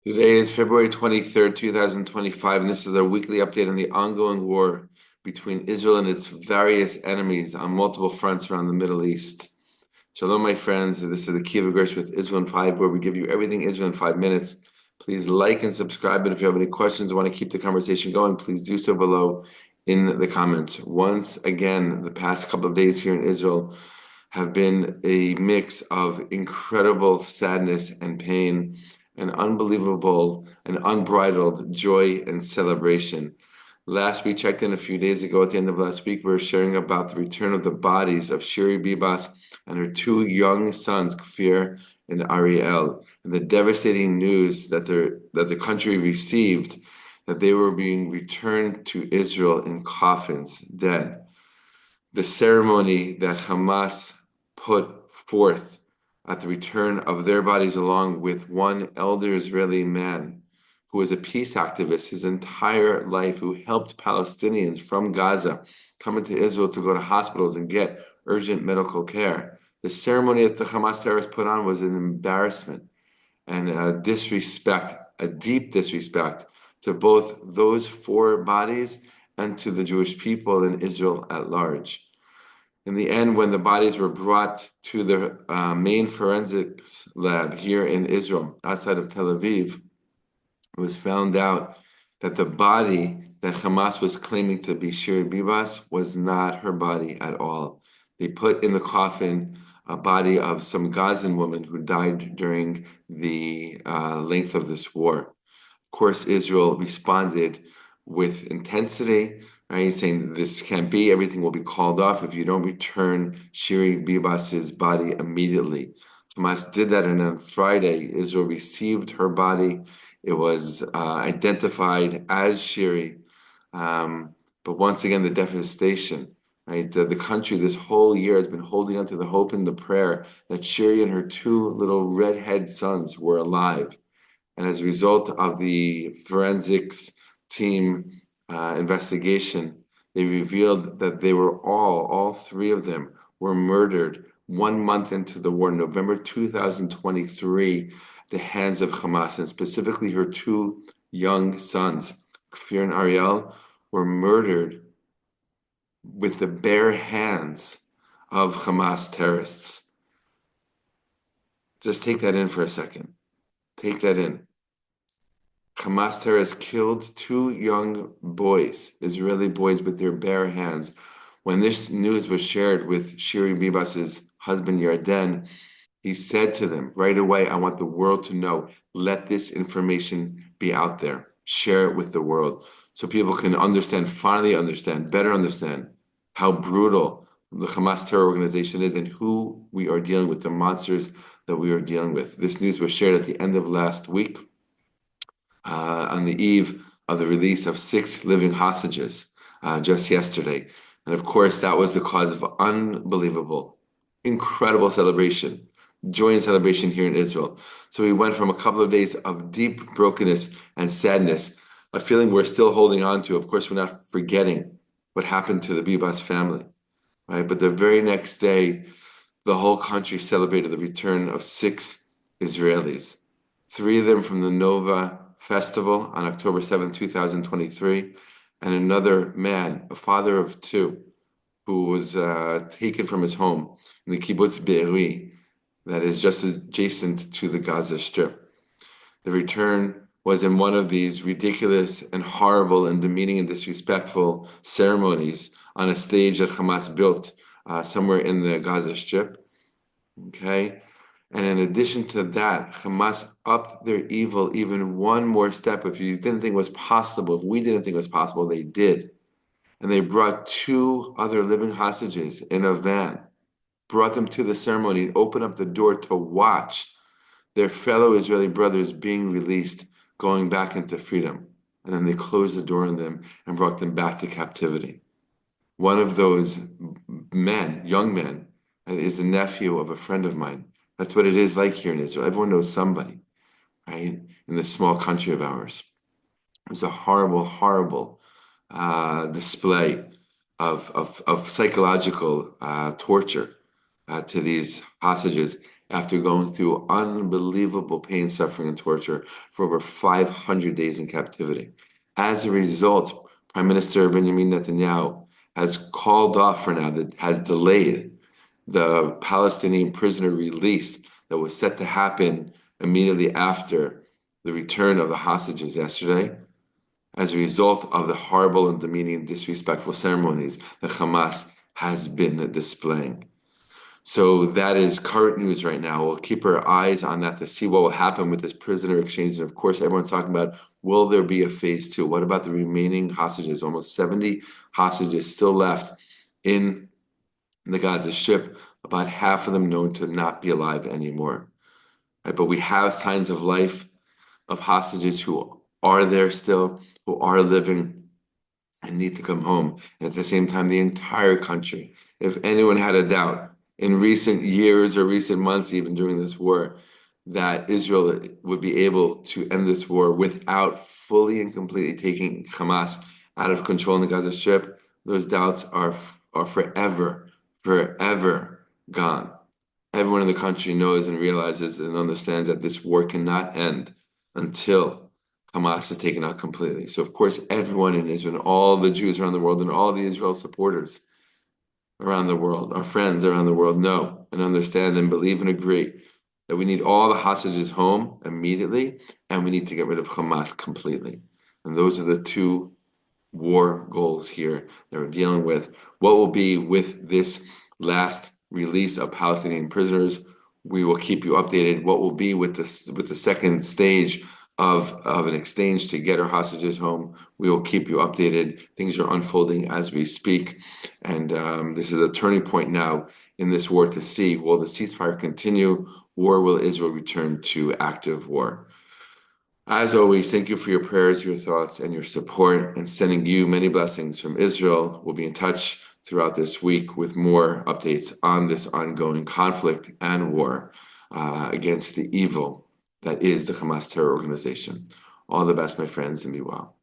Today is February 23rd, 2025, and this is a weekly update on the ongoing war between Israel and its various enemies on multiple fronts around the Middle East. Shalom, my friends. This is the Key of Gersh with Israel in 5, where we give you everything Israel in 5 minutes. Please like and subscribe, and if you have any questions or want to keep the conversation going, please do so below in the comments. Once again, the past couple of days here in Israel have been a mix of incredible sadness and pain and unbelievable and unbridled joy and celebration. Last we checked in a few days ago, at the end of last week, we were sharing about the return of the bodies of Shiri Bibas and her two young sons, Kfir and Ariel, and the devastating news that the country received that they were being returned to Israel in coffins, dead. The ceremony that Hamas put forth at the return of their bodies, along with one elder Israeli man who was a peace activist his entire life, who helped Palestinians from Gaza come into Israel to go to hospitals and get urgent medical care. The ceremony that the Hamas terrorists put on was an embarrassment and a disrespect, a deep disrespect to both those four bodies and to the Jewish people in Israel at large. In the end, when the bodies were brought to the main forensics lab here in Israel, outside of Tel Aviv, it was found out that the body that Hamas was claiming to be Shiri Bibas was not her body at all. They put in the coffin a body of some Gazan woman who died during the length of this war. Of course, Israel responded with intensity, right? Saying this can't be, everything will be called off if you don't return Shiri Bibas's body immediately. Hamas did that, and on Friday, Israel received her body. It was identified as Shiri. But once again, the devastation, right? The country this whole year has been holding on to the hope and the prayer that Shiri and her two little redhead sons were alive. And as a result of the forensics team investigation, they revealed that they were all three of them were murdered 1 month into the war, November 2023, at the hands of Hamas, and specifically her two young sons, Kfir and Ariel, were murdered with the bare hands of Hamas terrorists. Just take that in for a second. Take that in. Hamas terrorists killed two young boys, Israeli boys, with their bare hands. When this news was shared with Shiri Bibas's husband, Yarden, he said to them right away, I want the world to know, let this information be out there. Share it with the world so people can understand, finally understand, better understand how brutal the Hamas terror organization is and who we are dealing with, the monsters that we are dealing with. This news was shared at the end of last week, on the eve of the release of 6 living hostages just yesterday. And of course, that was the cause of unbelievable, incredible celebration, joy and celebration here in Israel. So we went from a couple of days of deep brokenness and sadness, a feeling we're still holding on to. Of course, we're not forgetting what happened to the Bibas family, right? But the very next day, the whole country celebrated the return of 6 Israelis, 3 of them from the Nova Festival on October 7, 2023, and another man, a father of 2, who was taken from his home in the kibbutz Be'eri, that is just adjacent to the Gaza Strip. The return was in one of these ridiculous and horrible and demeaning and disrespectful ceremonies on a stage that Hamas built somewhere in the Gaza Strip. Okay? And in addition to that, Hamas upped their evil even one more step. If you didn't think it was possible, if we didn't think it was possible, they did. And they brought 2 other living hostages in a van, brought them to the ceremony, and opened up the door to watch their fellow Israeli brothers being released, going back into freedom. And then they closed the door on them and brought them back to captivity. One of those men, young men, is the nephew of a friend of mine. That's what it is like here in Israel. Everyone knows somebody, right? In this small country of ours. It was a horrible, horrible display of psychological torture to these hostages. after going through unbelievable pain, suffering, and torture for over 500 days in captivity. As a result, Prime Minister Benjamin Netanyahu has called off for now, that has delayed the Palestinian prisoner release that was set to happen immediately after the return of the hostages yesterday, as a result of the horrible and demeaning and disrespectful ceremonies that Hamas has been displaying. So that is current news right now. We'll keep our eyes on that to see what will happen with this prisoner exchange. And of course, everyone's talking about, will there be a phase two? What about the remaining hostages? Almost 70 hostages still left in the Gaza Strip, about half of them known to not be alive anymore. Right? But we have signs of life, of hostages who are there still, who are living and need to come home. And at the same time, the entire country, if anyone had a doubt in recent years or recent months, even during this war, that Israel would be able to end this war without fully and completely taking Hamas out of control in the Gaza Strip, those doubts are forever gone. Everyone in the country knows and realizes and understands that this war cannot end until Hamas is taken out completely. So, of course, everyone in Israel, all the Jews around the world, and all the Israel supporters around the world, our friends around the world, know and understand and believe and agree that we need all the hostages home immediately, and we need to get rid of Hamas completely. And those are the two war goals here that we're dealing with. What will be with this last release of Palestinian prisoners? We will keep you updated. What will be with the second stage of an exchange to get our hostages home? We will keep you updated. Things are unfolding as we speak, and this is a turning point now in this war to see, will the ceasefire continue, or will Israel return to active war? As always, thank you for your prayers, your thoughts, and your support, and sending you many blessings from Israel. We'll be in touch throughout this week with more updates on this ongoing conflict and war against the evil that is the Hamas terror organization. All the best, my friends, and be well.